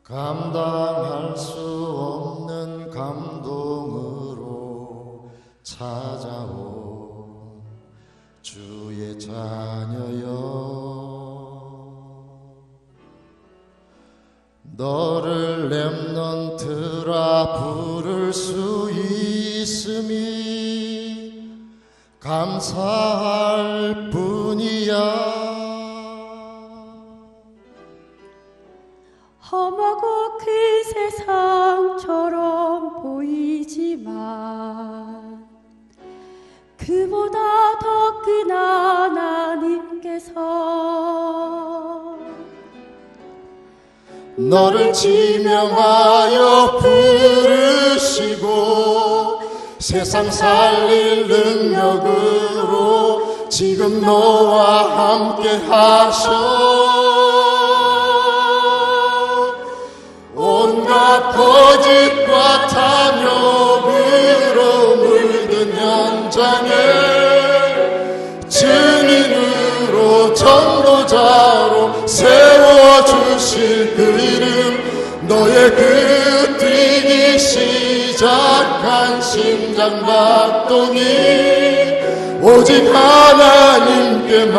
감당할 수 없는 감동으로 찾아온 주의 자녀여, 너를 렘넌트라 부를 수 있음이 감사할 뿐이야. 험하고 큰 세상처럼 보이지만 그보다 더 큰 하나님께서 너를 지명하여 부르시고 세상 살릴 능력으로 지금 너와 함께 하셔. 온갖 거짓과 탐욕으로 물든 현장에 증인으로 전도자로 세워주실 그 이름, 너의 그 뛰기 시작한 심장박동이 오직 하나님께만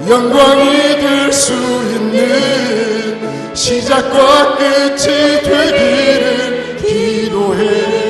영광이 될 수 있는 시작과 끝이 되기를 기도해.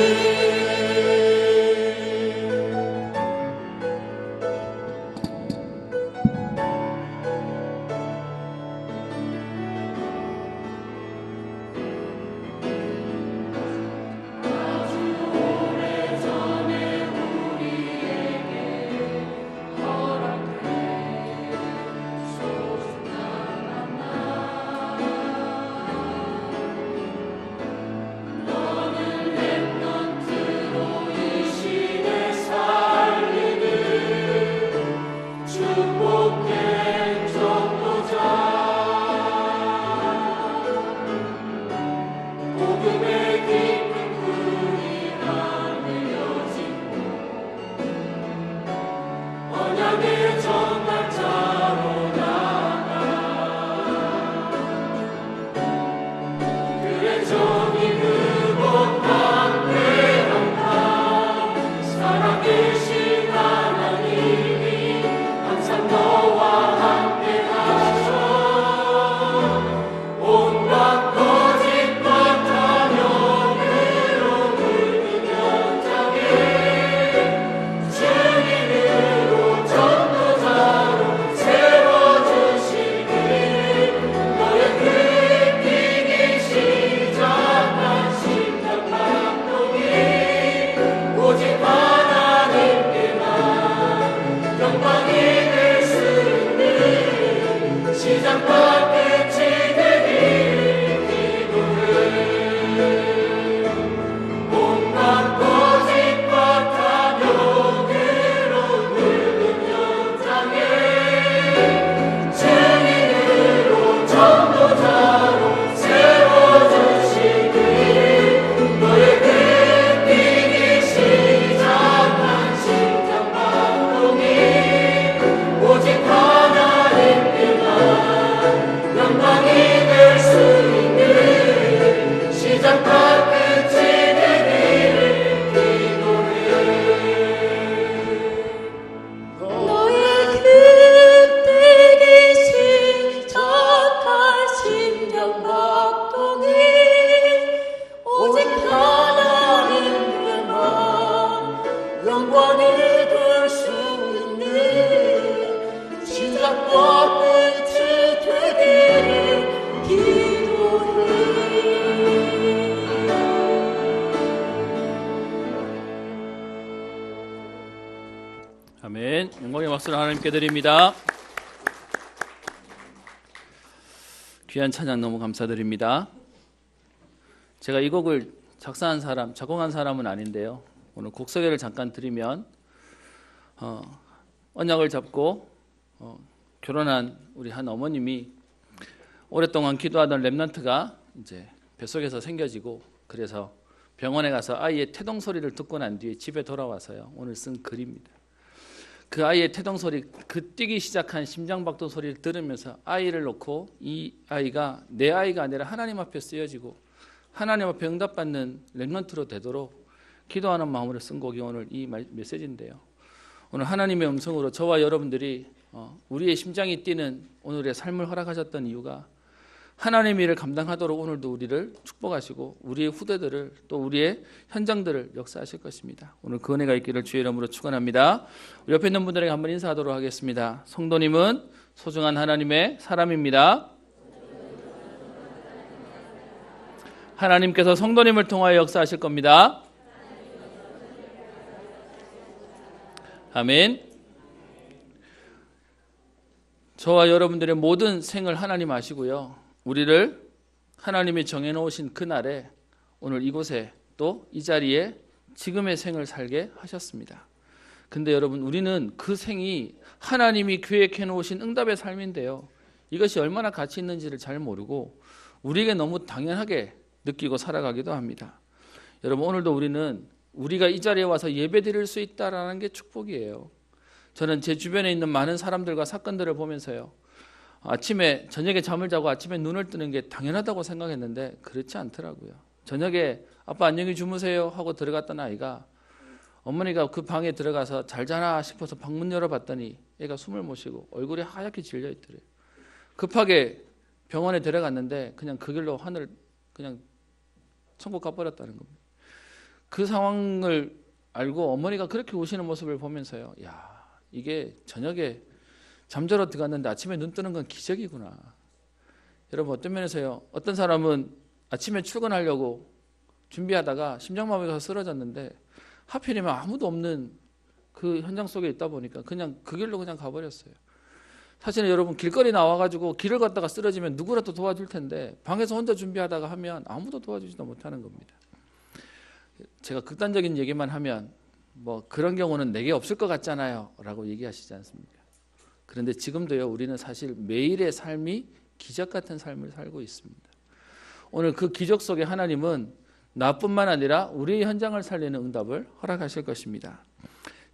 아멘. 영광의 박수를 하나님께 드립니다. 귀한 찬양 너무 감사드립니다. 제가 이 곡을 작사한 사람, 작곡한 사람은 아닌데요, 오늘 곡 소개를 잠깐 드리면 언약을 잡고 결혼한 우리 한 어머님이 오랫동안 기도하던 렘넌트가 이제 뱃속에서 생겨지고, 그래서 병원에 가서 아이의 태동 소리를 듣고 난 뒤에 집에 돌아와서요 오늘 쓴 글입니다. 그 아이의 태동 소리, 그 뛰기 시작한 심장박동 소리를 들으면서 아이를 놓고 이 아이가 내 아이가 아니라 하나님 앞에 쓰여지고 하나님 앞에 응답받는 렘넌트로 되도록 기도하는 마음으로 쓴 곡이 오늘 이 메시지인데요. 오늘 하나님의 음성으로 저와 여러분들이 우리의 심장이 뛰는 오늘의 삶을 허락하셨던 이유가 하나님의 일을 감당하도록 오늘도 우리를 축복하시고 우리의 후대들을 또 우리의 현장들을 역사하실 것입니다. 오늘 그 은혜가 있기를 주의 이름으로 축원합니다. 옆에 있는 분들에게 한번 인사하도록 하겠습니다. 성도님은 소중한 하나님의 사람입니다. 하나님께서 성도님을 통하여 역사하실 겁니다. 아멘. 저와 여러분들의 모든 생을 하나님 아시고요. 우리를 하나님이 정해놓으신 그날에 오늘 이곳에 또 이 자리에 지금의 생을 살게 하셨습니다. 근데 여러분 우리는 그 생이 하나님이 계획해놓으신 응답의 삶인데요. 이것이 얼마나 가치 있는지를 잘 모르고 우리에게 너무 당연하게 느끼고 살아가기도 합니다. 여러분 오늘도 우리가 이 자리에 와서 예배드릴 수 있다는 게 축복이에요. 저는 제 주변에 있는 많은 사람들과 사건들을 보면서요. 저녁에 잠을 자고 아침에 눈을 뜨는 게 당연하다고 생각했는데 그렇지 않더라고요. 저녁에 아빠 안녕히 주무세요 하고 들어갔던 아이가 어머니가 그 방에 들어가서 잘 자나 싶어서 방문 열어봤더니 애가 숨을 못 쉬고 얼굴이 하얗게 질려 있더래요. 급하게 병원에 데려갔는데 그냥 그 길로 하늘 그냥 천국 가버렸다는 겁니다. 그 상황을 알고 어머니가 그렇게 우시는 모습을 보면서요. 야, 이게 저녁에 잠자러 들어갔는데 아침에 눈 뜨는 건 기적이구나. 여러분 어떤 면에서요. 어떤 사람은 아침에 출근하려고 준비하다가 심장마비가 가서 쓰러졌는데 하필이면 아무도 없는 그 현장 속에 있다 보니까 그냥 그 길로 그냥 가버렸어요. 사실은 여러분 길거리 나와가지고 길을 걷다가 쓰러지면 누구라도 도와줄 텐데 방에서 혼자 준비하다가 하면 아무도 도와주지도 못하는 겁니다. 제가 극단적인 얘기만 하면 뭐 그런 경우는 내게 없을 것 같잖아요 라고 얘기하시지 않습니까? 그런데 지금도요 우리는 사실 매일의 삶이 기적 같은 삶을 살고 있습니다. 오늘 그 기적 속에 하나님은 나뿐만 아니라 우리의 현장을 살리는 응답을 허락하실 것입니다.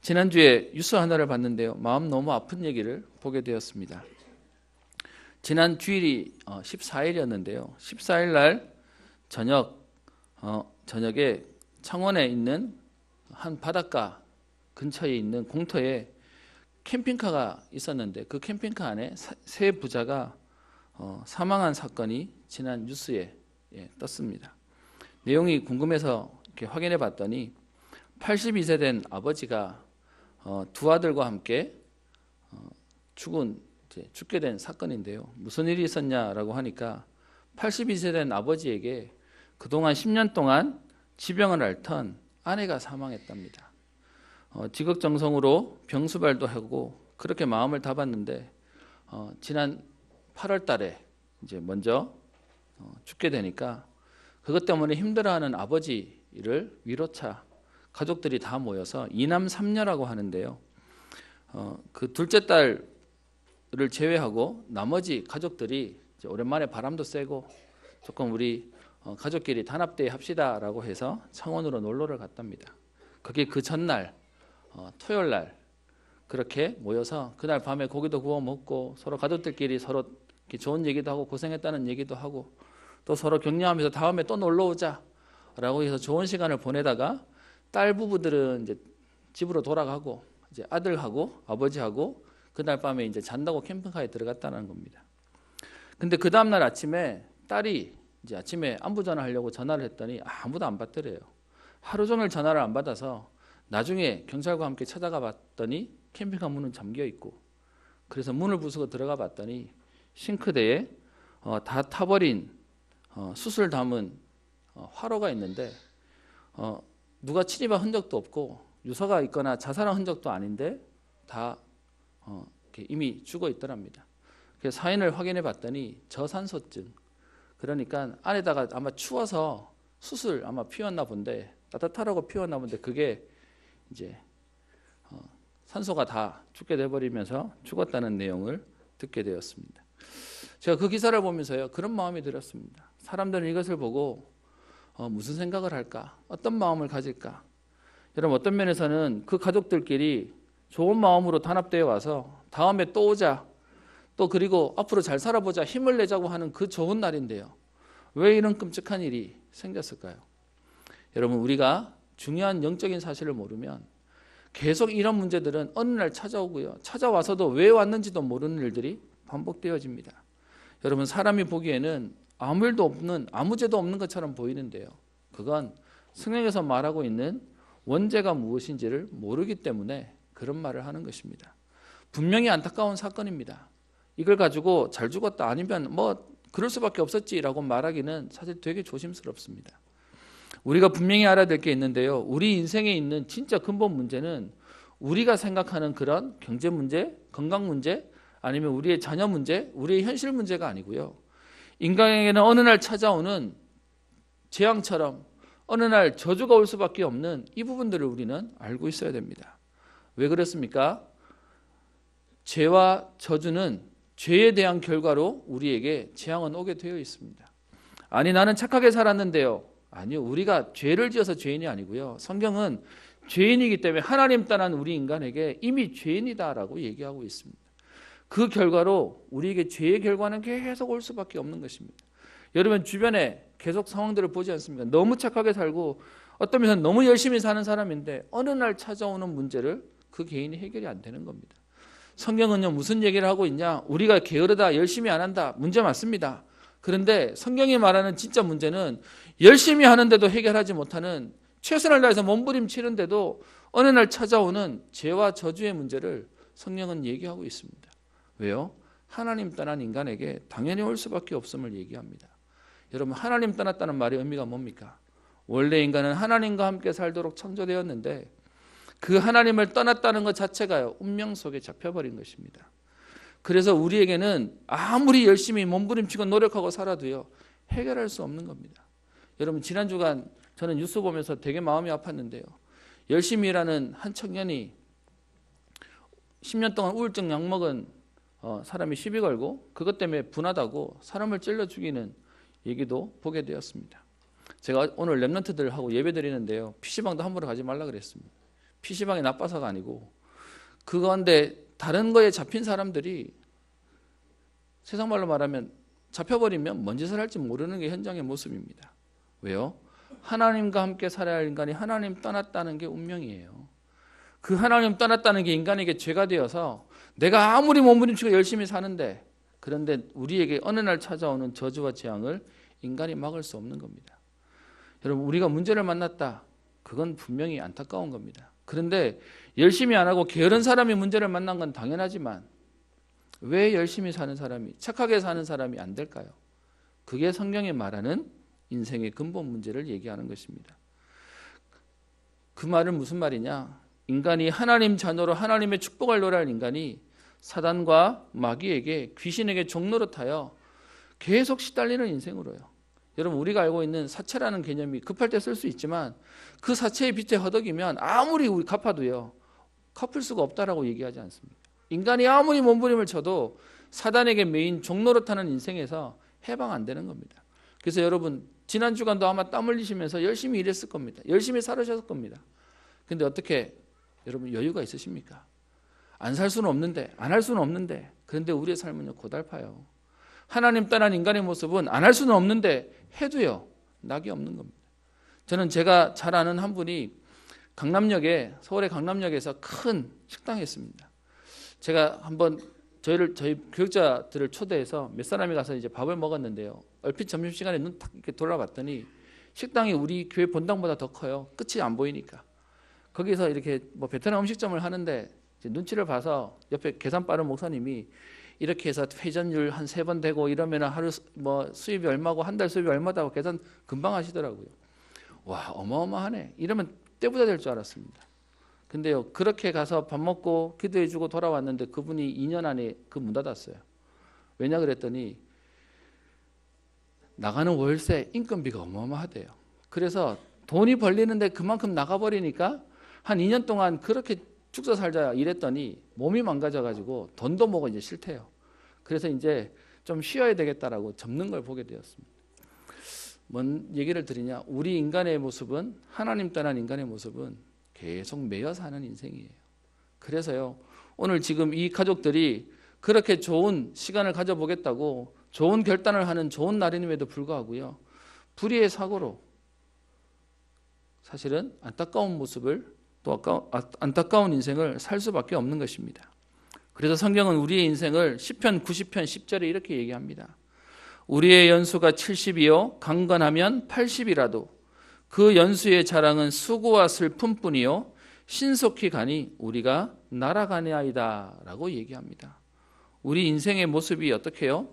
지난주에 뉴스 하나를 봤는데요. 마음 너무 아픈 얘기를 보게 되었습니다. 지난 주일이 14일이었는데요. 14일 날 저녁에 창원에 있는 한 바닷가 근처에 있는 공터에 캠핑카가 있었는데 그 캠핑카 안에 세 부자가 사망한 사건이 지난 뉴스에 떴습니다. 내용이 궁금해서 이렇게 확인해 봤더니 82세 된 아버지가 두 아들과 함께 죽게 된 사건인데요. 무슨 일이 있었냐라고 하니까 82세 된 아버지에게 그동안 10년 동안 지병을 앓던 아내가 사망했답니다. 지극정성으로 병수발도 하고 그렇게 마음을 다봤는데 지난 8월 달에 이제 먼저 죽게 되니까 그것 때문에 힘들어하는 아버지를 위로차 가족들이 다 모여서 이남 삼녀라고 하는데요. 그 둘째 딸을 제외하고 나머지 가족들이 이제 오랜만에 바람도 쐬고 조금 우리 가족끼리 단합대회 합시다라고 해서 창원으로 놀러를 갔답니다. 그게 그 전날 토요일 날 그렇게 모여서 그날 밤에 고기도 구워 먹고 서로 가족들끼리 서로 이렇게 좋은 얘기도 하고 고생했다는 얘기도 하고 또 서로 격려하면서 다음에 또 놀러 오자라고 해서 좋은 시간을 보내다가 딸 부부들은 이제 집으로 돌아가고 이제 아들하고 아버지하고 그날 밤에 이제 잔다고 캠핑카에 들어갔다는 겁니다. 근데 그 다음 날 아침에 딸이 이제 아침에 안부 전화하려고 전화를 했더니 아무도 안 받더래요. 하루 종일 전화를 안 받아서 나중에 경찰과 함께 찾아가 봤더니 캠핑카 문은 잠겨 있고 그래서 문을 부수고 들어가 봤더니 싱크대에 다 타버린 숯을 담은 화로가 있는데 누가 침입한 흔적도 없고 유서가 있거나 자살한 흔적도 아닌데 다 이미 죽어 있더랍니다. 그래서 사인을 확인해 봤더니 저산소증 그러니까 안에다가 아마 추워서 숯을 아마 피웠나 본데 따뜻하라고 피웠나 본데 그게 이제 산소가 다 죽게 돼버리면서 죽었다는 내용을 듣게 되었습니다. 제가 그 기사를 보면서요 그런 마음이 들었습니다. 사람들은 이것을 보고 무슨 생각을 할까? 어떤 마음을 가질까? 여러분 어떤 면에서는 그 가족들끼리 좋은 마음으로 단합되어 와서 다음에 또 오자, 또 그리고 앞으로 잘 살아보자, 힘을 내자고 하는 그 좋은 날인데요. 왜 이런 끔찍한 일이 생겼을까요? 여러분, 우리가 중요한 영적인 사실을 모르면 계속 이런 문제들은 어느 날 찾아오고요. 찾아와서도 왜 왔는지도 모르는 일들이 반복되어집니다. 여러분, 사람이 보기에는 아무 일도 없는, 아무 죄도 없는 것처럼 보이는데요. 그건 성경에서 말하고 있는 원죄가 무엇인지를 모르기 때문에 그런 말을 하는 것입니다. 분명히 안타까운 사건입니다. 이걸 가지고 잘 죽었다, 아니면 뭐 그럴 수밖에 없었지라고 말하기는 사실 되게 조심스럽습니다. 우리가 분명히 알아야 될 게 있는데요. 우리 인생에 있는 진짜 근본 문제는 우리가 생각하는 그런 경제 문제, 건강 문제, 아니면 우리의 자녀 문제, 우리의 현실 문제가 아니고요. 인간에게는 어느 날 찾아오는 재앙처럼 어느 날 저주가 올 수밖에 없는 이 부분들을 우리는 알고 있어야 됩니다. 왜 그렇습니까? 죄와 저주는 죄에 대한 결과로 우리에게 재앙은 오게 되어 있습니다. 아니, 나는 착하게 살았는데요. 아니요, 우리가 죄를 지어서 죄인이 아니고요. 성경은 죄인이기 때문에 하나님 떠난 우리 인간에게 이미 죄인이다라고 얘기하고 있습니다. 그 결과로 우리에게 죄의 결과는 계속 올 수밖에 없는 것입니다. 여러분, 주변에 계속 상황들을 보지 않습니까? 너무 착하게 살고 어떤 면에서는 너무 열심히 사는 사람인데 어느 날 찾아오는 문제를 그 개인이 해결이 안 되는 겁니다. 성경은요, 무슨 얘기를 하고 있냐? 우리가 게으르다, 열심히 안 한다, 문제 맞습니다. 그런데 성경이 말하는 진짜 문제는 열심히 하는데도 해결하지 못하는, 최선을 다해서 몸부림치는데도 어느 날 찾아오는 죄와 저주의 문제를 성경은 얘기하고 있습니다. 왜요? 하나님 떠난 인간에게 당연히 올 수밖에 없음을 얘기합니다. 여러분, 하나님 떠났다는 말의 의미가 뭡니까? 원래 인간은 하나님과 함께 살도록 창조되었는데 그 하나님을 떠났다는 것 자체가요, 운명 속에 잡혀버린 것입니다. 그래서 우리에게는 아무리 열심히 몸부림치고 노력하고 살아도요, 해결할 수 없는 겁니다. 여러분, 지난 주간 저는 뉴스 보면서 되게 마음이 아팠는데요. 열심히 일하는 한 청년이 10년 동안 우울증 약 먹은 사람이 시비 걸고 그것 때문에 분하다고 사람을 찔러 죽이는 얘기도 보게 되었습니다. 제가 오늘 랩런트들하고 예배 드리는데요, PC방도 함부로 가지 말라 그랬습니다. PC방이 나빠서가 아니고 그건데 다른 거에 잡힌 사람들이 세상 말로 말하면 잡혀버리면 뭔 짓을 할지 모르는 게 현장의 모습입니다. 왜요? 하나님과 함께 살아야 할 인간이 하나님 떠났다는 게 운명이에요. 그 하나님 떠났다는 게 인간에게 죄가 되어서 내가 아무리 몸부림치고 열심히 사는데, 그런데 우리에게 어느 날 찾아오는 저주와 재앙을 인간이 막을 수 없는 겁니다. 여러분, 우리가 문제를 만났다, 그건 분명히 안타까운 겁니다. 그런데 열심히 안 하고 게으른 사람이 문제를 만난 건 당연하지만 왜 열심히 사는 사람이, 착하게 사는 사람이 안 될까요? 그게 성경이 말하는 인생의 근본 문제를 얘기하는 것입니다. 그 말은 무슨 말이냐? 인간이 하나님 자녀로 하나님의 축복을 노래할 인간이 사단과 마귀에게, 귀신에게 종노릇하여 계속 시달리는 인생으로요. 여러분, 우리가 알고 있는 사채라는 개념이 급할 때 쓸 수 있지만 그 사채의 빚에 허덕이면 아무리 우리 갚아도요, 갚을 수가 없다라고 얘기하지 않습니까? 인간이 아무리 몸부림을 쳐도 사단에게 매인 종노릇하는 인생에서 해방 안 되는 겁니다. 그래서 여러분, 지난 주간도 아마 땀 흘리시면서 열심히 일했을 겁니다. 열심히 살으셨을 겁니다. 근데 어떻게 여러분 여유가 있으십니까? 안 살 수는 없는데, 안 할 수는 없는데, 그런데 우리의 삶은요, 고달파요. 하나님 떠난 인간의 모습은 안 할 수는 없는데 해도요, 낙이 없는 겁니다. 저는 제가 잘 아는 한 분이 강남역에, 서울의 강남역에서 큰 식당에 있습니다. 제가 한번 저희 교육자들을 초대해서 몇 사람이 가서 이제 밥을 먹었는데요. 얼핏 점심시간에 눈 딱 이렇게 돌아봤더니 식당이 우리 교회 본당보다 더 커요. 끝이 안 보이니까. 거기서 이렇게 뭐 베트남 음식점을 하는데 이제 눈치를 봐서 옆에 계산 빠른 목사님이 이렇게 해서 회전율 한 3번 되고 이러면 하루 뭐 수입이 얼마고 한 달 수입이 얼마다고 계산 금방 하시더라고요. 와, 어마어마하네. 이러면 떼부자 될 줄 알았습니다. 근데요, 그렇게 가서 밥 먹고 기도해주고 돌아왔는데 그분이 2년 안에 그 문 닫았어요. 왜냐 그랬더니 나가는 월세, 인건비가 어마어마하대요. 그래서 돈이 벌리는데 그만큼 나가버리니까 한 2년 동안 그렇게 죽서 살자 이랬더니 몸이 망가져가지고 돈도 먹어 이제 싫대요. 그래서 이제 좀 쉬어야 되겠다라고 접는 걸 보게 되었습니다. 뭔 얘기를 드리냐? 우리 인간의 모습은, 하나님 떠난 인간의 모습은 계속 매여 사는 인생이에요. 그래서요, 오늘 지금 이 가족들이 그렇게 좋은 시간을 가져보겠다고 좋은 결단을 하는 좋은 날임에도 불구하고요, 불의의 사고로 사실은 안타까운 모습을 또 안타까운 인생을 살 수밖에 없는 것입니다. 그래서 성경은 우리의 인생을 시편 90편 10절에 이렇게 얘기합니다. 우리의 연수가 70이요 강건하면 80이라도 그 연수의 자랑은 수고와 슬픔뿐이요 신속히 가니 우리가 날아가냐이다 라고 얘기합니다. 우리 인생의 모습이 어떻게 해요?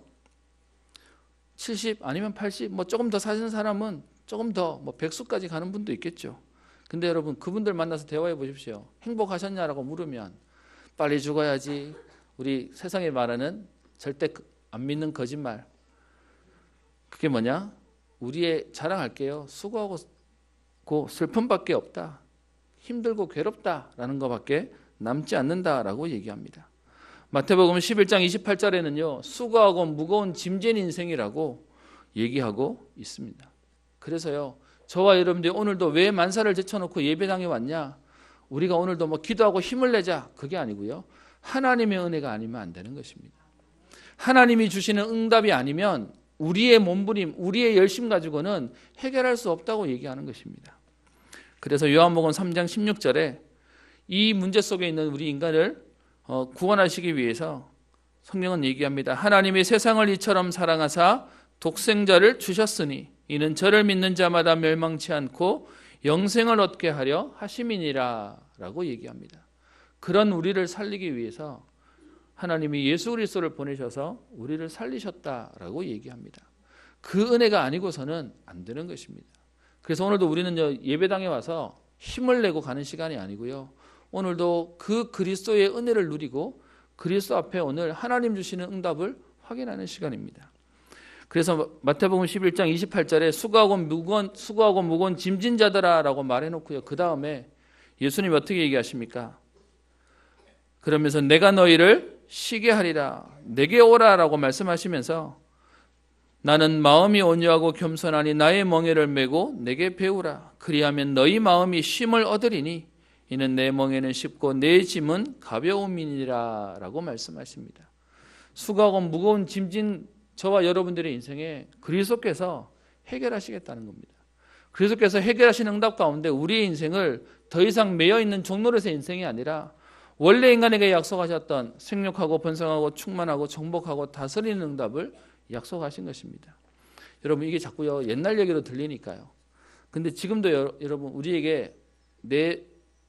70 아니면 80, 조금 더 사는 사람은 조금 더 100수까지 가는 분도 있겠죠. 근데 여러분, 그분들 만나서 대화해 보십시오. 행복하셨냐라고 물으면 빨리 죽어야지, 우리 세상에 말하는 절대 안 믿는 거짓말, 그게 뭐냐? 우리의 자랑할게요, 수고하고 슬픔밖에 없다, 힘들고 괴롭다라는 것밖에 남지 않는다라고 얘기합니다. 마태복음 11장 28절에는요 수고하고 무거운 짐진 인생이라고 얘기하고 있습니다. 그래서요, 저와 여러분들이 오늘도 왜 만사를 제쳐놓고 예배당에 왔냐, 우리가 오늘도 기도하고 힘을 내자, 그게 아니고요, 하나님의 은혜가 아니면 안 되는 것입니다. 하나님이 주시는 응답이 아니면 우리의 몸부림, 우리의 열심 가지고는 해결할 수 없다고 얘기하는 것입니다. 그래서 요한복음 3장 16절에 이 문제 속에 있는 우리 인간을 구원하시기 위해서 성경은 얘기합니다. 하나님이 세상을 이처럼 사랑하사 독생자를 주셨으니 이는 저를 믿는 자마다 멸망치 않고 영생을 얻게 하려 하심이니라 라고 얘기합니다. 그런 우리를 살리기 위해서 하나님이 예수 그리스도를 보내셔서 우리를 살리셨다라고 얘기합니다. 그 은혜가 아니고서는 안 되는 것입니다. 그래서 오늘도 우리는 예배당에 와서 힘을 내고 가는 시간이 아니고요, 오늘도 그 그리스도의 은혜를 누리고 그리스도 앞에 오늘 하나님 주시는 응답을 확인하는 시간입니다. 그래서 마태복음 11장 28절에 수고하고 무거운 짐진 자들아 라고 말해놓고요, 그 다음에 예수님 어떻게 얘기하십니까? 그러면서 내가 너희를 쉬게 하리라, 내게 오라 라고 말씀하시면서 나는 마음이 온유하고 겸손하니 나의 멍에를 메고 내게 배우라. 그리하면 너희 마음이 쉼을 얻으리니 이는 내 멍에는 쉽고 내 짐은 가벼움이니라 라고 말씀하십니다. 수고하고 무거운 짐진 저와 여러분들의 인생에 그리스도께서 해결하시겠다는 겁니다. 그리스도께서 해결하시는 응답 가운데 우리의 인생을 더 이상 매여있는 종노릇의 인생이 아니라 원래 인간에게 약속하셨던 생육하고 번성하고 충만하고 정복하고 다스리는 응답을 약속하신 것입니다. 여러분, 이게 자꾸요 옛날 얘기로 들리니까요. 근데 지금도 여러분, 우리에게 내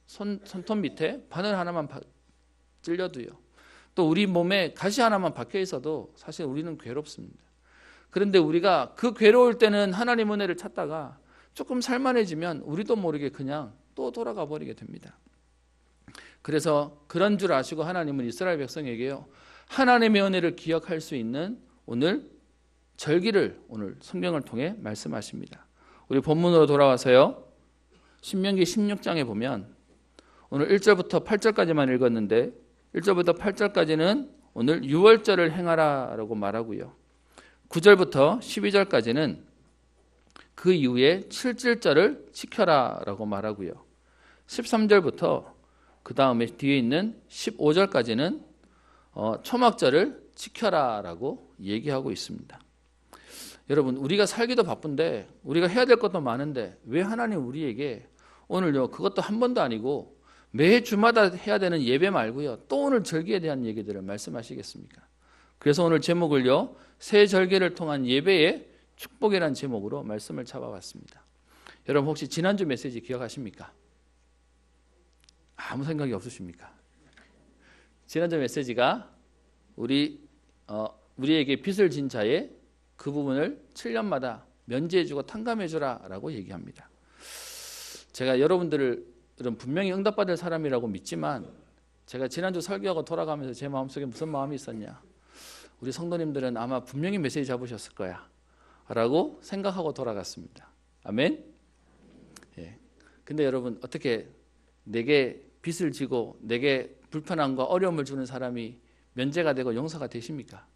손톱 밑에 바늘 하나만 찔려도요, 또 우리 몸에 가시 하나만 박혀 있어도 사실 우리는 괴롭습니다. 그런데 우리가 그 괴로울 때는 하나님 은혜를 찾다가 조금 살만해지면 우리도 모르게 그냥 또 돌아가 버리게 됩니다. 그래서 그런 줄 아시고 하나님은 이스라엘 백성에게요, 하나님의 은혜를 기억할 수 있는 오늘 절기를 오늘 성경을 통해 말씀하십니다. 우리 본문으로 돌아와서요, 신명기 16장에 보면 오늘 1절부터 8절까지만 읽었는데 1절부터 8절까지는 오늘 유월절을 행하라 라고 말하고요, 9절부터 12절까지는 그 이후에 7절절을 지켜라 라고 말하고요, 13절부터 그 다음에 뒤에 있는 15절까지는 초막절을 지켜라 라고 얘기하고 있습니다. 여러분, 우리가 살기도 바쁜데 우리가 해야 될 것도 많은데 왜 하나님 우리에게 오늘요 그것도 한 번도 아니고 매주마다 해야 되는 예배 말고요 또 오늘 절기에 대한 얘기들을 말씀하시겠습니까? 그래서 오늘 제목을요 새 절기를 통한 예배의 축복이라는 제목으로 말씀을 잡아봤습니다. 여러분, 혹시 지난주 메시지 기억하십니까? 아무 생각이 없으십니까? 지난주 메시지가 우리에게 빚을 진 자의 그 부분을 7년마다 면제해주고 탕감해주라 라고 얘기합니다. 제가 여러분들은 분명히 응답받을 사람이라고 믿지만 제가 지난주 설교하고 돌아가면서 제 마음속에 무슨 마음이 있었냐, 우리 성도님들은 아마 분명히 메시지 잡으셨을 거야 라고 생각하고 돌아갔습니다. 아멘. 예. 근데 여러분, 어떻게 내게 빚을 지고 내게 불편함과 어려움을 주는 사람이 면제가 되고 용서가 되십니까?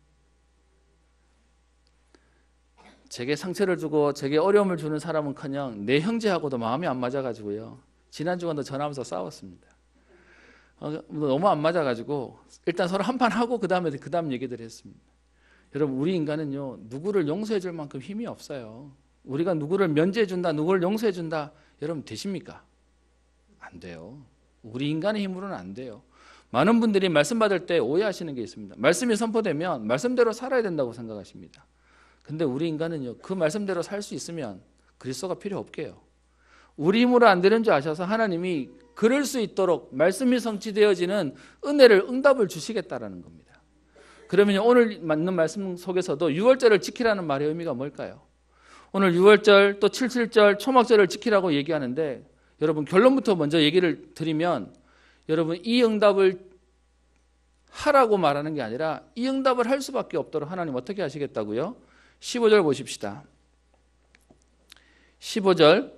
제게 상처를 주고 제게 어려움을 주는 사람은커녕 내 형제하고도 마음이 안 맞아가지고요 지난주간도 전화하면서 싸웠습니다. 너무 안 맞아가지고 일단 서로 한판 하고 그 다음 얘기들 했습니다. 여러분, 우리 인간은요, 누구를 용서해 줄 만큼 힘이 없어요. 우리가 누구를 면제해 준다, 누구를 용서해 준다, 여러분 되십니까? 안 돼요. 우리 인간의 힘으로는 안 돼요. 많은 분들이 말씀 받을 때 오해하시는 게 있습니다. 말씀이 선포되면 말씀대로 살아야 된다고 생각하십니다. 근데 우리 인간은요, 그 말씀대로 살 수 있으면 그리스도가 필요 없게요. 우리 힘으로 안 되는 줄 아셔서 하나님이 그럴 수 있도록 말씀이 성취되어지는 은혜를, 응답을 주시겠다라는 겁니다. 그러면 오늘 맞는 말씀 속에서도 유월절을 지키라는 말의 의미가 뭘까요? 오늘 유월절 또 77절 초막절을 지키라고 얘기하는데, 여러분 결론부터 먼저 얘기를 드리면, 여러분 이 응답을 하라고 말하는 게 아니라 이 응답을 할 수밖에 없도록 하나님 어떻게 하시겠다고요? 15절 보십시다. 15절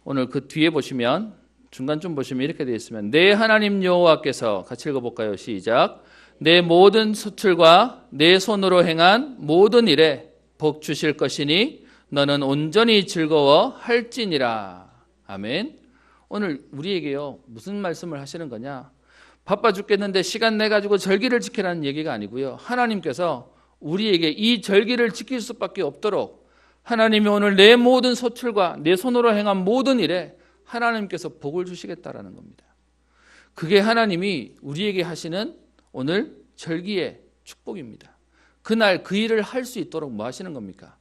오늘 그 뒤에 보시면, 중간쯤 보시면 이렇게 되어 있으면, 내 하나님 여호와께서, 같이 읽어볼까요? 시작. 내 모든 수출과 내 손으로 행한 모든 일에 복 주실 것이니 너는 온전히 즐거워할지니라. 아멘. 오늘 우리에게요, 무슨 말씀을 하시는 거냐? 바빠 죽겠는데 시간 내가지고 절기를 지키라는 얘기가 아니고요, 하나님께서 우리에게 이 절기를 지킬 수밖에 없도록 하나님이 오늘 내 모든 소출과 내 손으로 행한 모든 일에 하나님께서 복을 주시겠다라는 겁니다. 그게 하나님이 우리에게 하시는 오늘 절기의 축복입니다. 그날 그 일을 할 수 있도록 뭐 하시는 겁니까?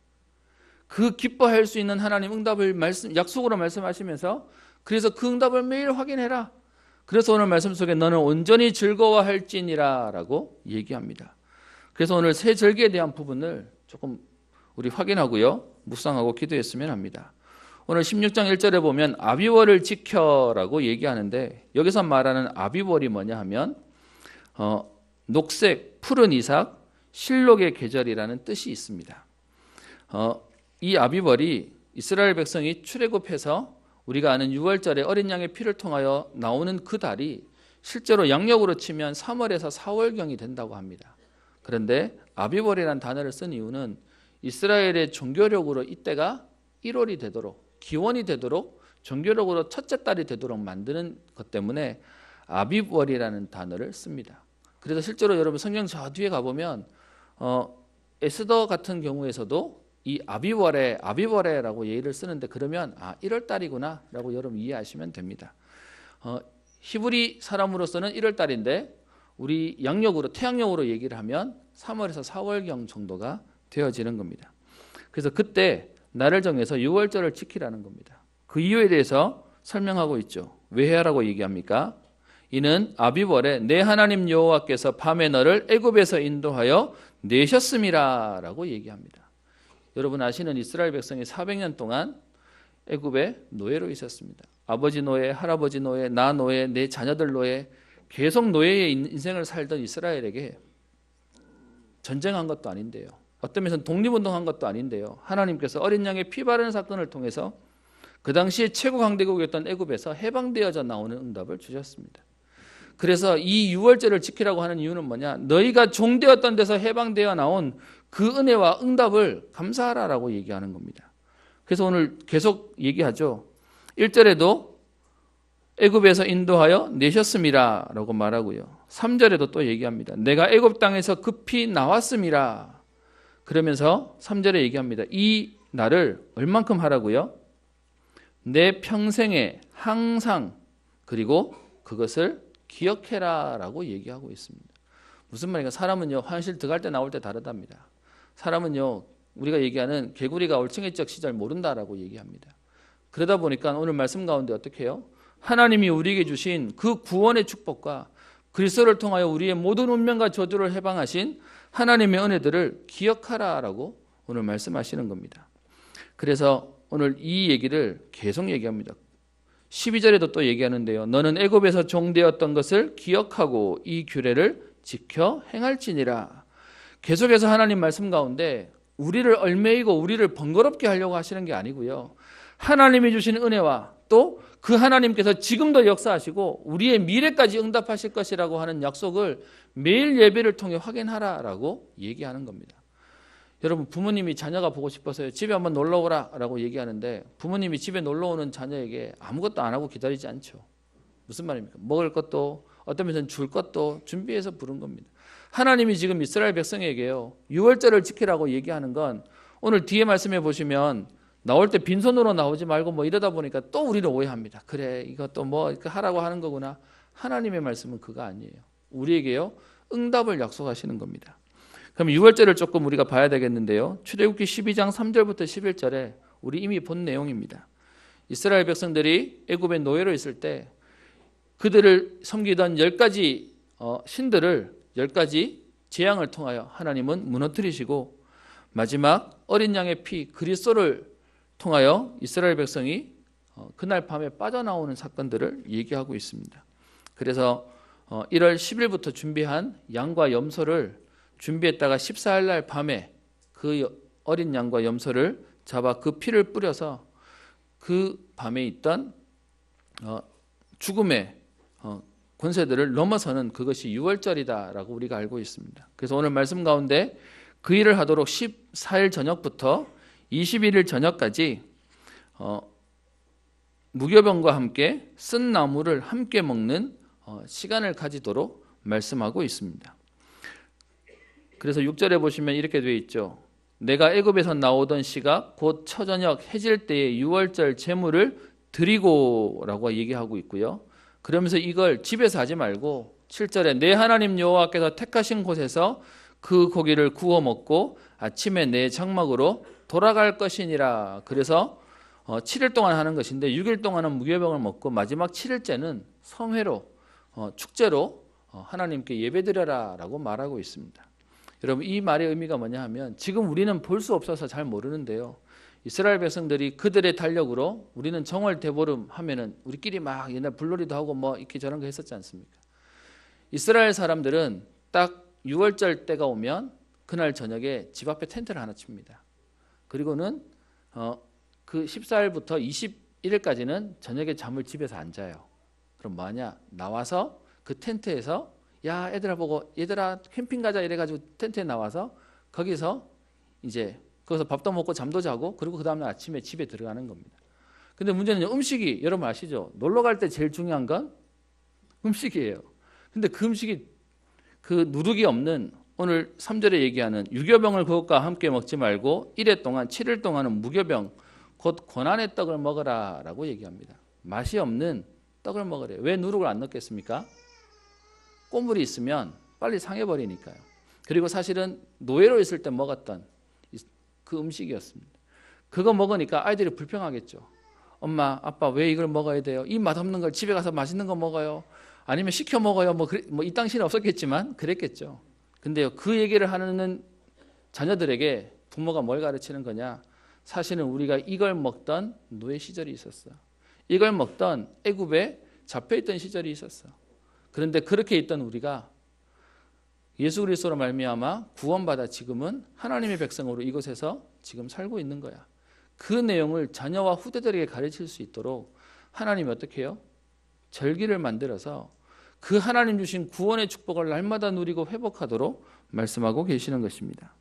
그 기뻐할 수 있는 하나님 응답을 약속으로 말씀하시면서, 그래서 그 응답을 매일 확인해라. 그래서 오늘 말씀 속에 너는 온전히 즐거워할지니라 라고 얘기합니다. 그래서 오늘 새 절기에 대한 부분을 조금 우리 확인하고요, 묵상하고 기도했으면 합니다. 오늘 16장 1절에 보면 아비월을 지켜라고 얘기하는데, 여기서 말하는 아비월이 뭐냐 하면 녹색, 푸른 이삭, 실록의 계절이라는 뜻이 있습니다. 이 아비월이 이스라엘 백성이 출애굽해서 우리가 아는 6월절에 어린 양의 피를 통하여 나오는 그 달이 실제로 양력으로 치면 3월에서 4월경이 된다고 합니다. 그런데 아비월이라는 단어를 쓴 이유는 이스라엘의 종교력으로 이때가 1월이 되도록, 기원이 되도록, 종교력으로 첫째 달이 되도록 만드는 것 때문에 아비월이라는 단어를 씁니다. 그래서 실제로 여러분 성경 저 뒤에 가보면 에스더 같은 경우에서도 이 아비월에라고 예의를 쓰는데, 그러면 1월 달이구나 라고 여러분 이해하시면 됩니다. 히브리 사람으로서는 1월 달인데 우리 양력으로, 태양력으로 얘기를 하면 3월에서 4월경 정도가 되어지는 겁니다. 그래서 그때 날을 정해서 6월절을 지키라는 겁니다. 그 이유에 대해서 설명하고 있죠. 왜 하라고 얘기합니까? 이는 아비월에 내 하나님 여호와께서 밤에 너를 애굽에서 인도하여 내셨음이라 라고 얘기합니다. 여러분 아시는 이스라엘 백성이 400년 동안 애굽의 노예로 있었습니다. 아버지 노예, 할아버지 노예, 나 노예, 내 자녀들 노예, 계속 노예의 인생을 살던 이스라엘에게 전쟁한 것도 아닌데요, 어떤 면에서는 독립운동한 것도 아닌데요, 하나님께서 어린 양의 피 바르는 사건을 통해서 그 당시에 최고 강대국이었던 애굽에서 해방되어져 나오는 응답을 주셨습니다. 그래서 이 유월절을 지키라고 하는 이유는 뭐냐? 너희가 종되었던 데서 해방되어 나온 그 은혜와 응답을 감사하라라고 얘기하는 겁니다. 그래서 오늘 계속 얘기하죠. 1절에도 애굽에서 인도하여 내셨음이라 라고 말하고요, 3절에도 또 얘기합니다. 내가 애굽 땅에서 급히 나왔음이라. 그러면서 3절에 얘기합니다. 이 날을 얼만큼 하라고요? 내 평생에 항상, 그리고 그것을 기억해라 라고 얘기하고 있습니다. 무슨 말인가? 사람은요, 화장실 들어갈 때 나올 때 다르답니다. 사람은요, 우리가 얘기하는 개구리가 올챙이적 시절 모른다라고 얘기합니다. 그러다 보니까 오늘 말씀 가운데 어떻게 해요? 하나님이 우리에게 주신 그 구원의 축복과 그리스도를 통하여 우리의 모든 운명과 저주를 해방하신 하나님의 은혜들을 기억하라라고 오늘 말씀하시는 겁니다. 그래서 오늘 이 얘기를 계속 얘기합니다. 12절에도 또 얘기하는데요, 너는 애굽에서 종되었던 것을 기억하고 이 규례를 지켜 행할지니라. 계속해서 하나님 말씀 가운데 우리를 얽매이고 우리를 번거롭게 하려고 하시는 게 아니고요, 하나님이 주신 은혜와 또 그 하나님께서 지금도 역사하시고 우리의 미래까지 응답하실 것이라고 하는 약속을 매일 예배를 통해 확인하라라고 얘기하는 겁니다. 여러분, 부모님이 자녀가 보고 싶어서요, 집에 한번 놀러 오라 라고 얘기하는데 부모님이 집에 놀러 오는 자녀에게 아무것도 안 하고 기다리지 않죠. 무슨 말입니까? 먹을 것도 어떤 면에서는 줄 것도 준비해서 부른 겁니다. 하나님이 지금 이스라엘 백성에게요, 유월절을 지키라고 얘기하는 건 오늘 뒤에 말씀해 보시면 나올 때 빈손으로 나오지 말고 뭐 이러다 보니까 또 우리는 오해합니다. 그래, 이것도 뭐 하라고 하는 거구나. 하나님의 말씀은 그거 아니에요. 우리에게요, 응답을 약속하시는 겁니다. 그럼 6월절을 조금 우리가 봐야 되겠는데요. 출애굽기 12장 3절부터 11절에 우리 이미 본 내용입니다. 이스라엘 백성들이 애굽의 노예로 있을 때 그들을 섬기던 10가지 신들을 10가지 재앙을 통하여 하나님은 무너뜨리시고 마지막 어린 양의 피 그리스도를 통하여 이스라엘 백성이 그날 밤에 빠져나오는 사건들을 얘기하고 있습니다. 그래서 1월 10일부터 준비한 양과 염소를 준비했다가 14일 날 밤에 그 어린 양과 염소를 잡아 그 피를 뿌려서 그 밤에 있던 죽음의 권세들을 넘어서는 그것이 유월절이다라고 우리가 알고 있습니다. 그래서 오늘 말씀 가운데 그 일을 하도록 14일 저녁부터 21일 저녁까지 무교병과 함께 쓴 나무를 함께 먹는 시간을 가지도록 말씀하고 있습니다. 그래서 6절에 보시면 이렇게 되어 있죠. 내가 애굽에서 나오던 시각 곧 처저녁 해질 때에 유월절 제물을 드리고라고 얘기하고 있고요. 그러면서 이걸 집에서 하지 말고 7절에 내 하나님 여호와께서 택하신 곳에서 그 고기를 구워 먹고 아침에 내 장막으로 돌아갈 것이니라. 그래서 7일 동안 하는 것인데 6일 동안은 무교병을 먹고 마지막 7일째는 성회로 축제로 하나님께 예배드려라 라고 말하고 있습니다. 여러분, 이 말의 의미가 뭐냐 하면 지금 우리는 볼 수 없어서 잘 모르는데요, 이스라엘 백성들이 그들의 달력으로 우리는 정월 대보름 하면은 우리끼리 막 옛날 불놀이도 하고 뭐 이렇게 저런 거 했었지 않습니까? 이스라엘 사람들은 딱 6월절 때가 오면 그날 저녁에 집 앞에 텐트를 하나 칩니다. 그리고는 그 14일부터 21일까지는 저녁에 잠을 집에서 안 자요. 그럼 뭐하냐? 나와서 그 텐트에서 야 애들아 보고 얘들아 캠핑 가자 이래가지고 텐트에 나와서 거기서 이제 거기서 밥도 먹고 잠도 자고 그리고 그 다음날 아침에 집에 들어가는 겁니다. 근데 문제는 음식이 여러분 아시죠? 놀러 갈 때 제일 중요한 건 음식이에요. 근데 그 음식이 그 누룩이 없는 오늘 3절에 얘기하는 유교병을 그것과 함께 먹지 말고 1회 동안 7일 동안은 무교병 곧 고난의 떡을 먹으라 라고 얘기합니다. 맛이 없는 떡을 먹으래요. 왜 누룩을 안 넣겠습니까? 꼬물이 있으면 빨리 상해버리니까요. 그리고 사실은 노예로 있을 때 먹었던 그 음식이었습니다. 그거 먹으니까 아이들이 불평하겠죠. 엄마, 아빠 왜 이걸 먹어야 돼요? 이 맛없는 걸 집에 가서 맛있는 거 먹어요. 아니면 시켜 먹어요. 뭐 이 당시는 없었겠지만 그랬겠죠. 근데요, 그 얘기를 하는 자녀들에게 부모가 뭘 가르치는 거냐? 사실은 우리가 이걸 먹던 노예 시절이 있었어. 이걸 먹던 애굽에 잡혀있던 시절이 있었어. 그런데 그렇게 있던 우리가 예수 그리스도로 말미암아 구원받아 지금은 하나님의 백성으로 이곳에서 지금 살고 있는 거야. 그 내용을 자녀와 후대들에게 가르칠 수 있도록 하나님이 어떻게 해요? 절기를 만들어서 그 하나님 주신 구원의 축복을 날마다 누리고 회복하도록 말씀하고 계시는 것입니다.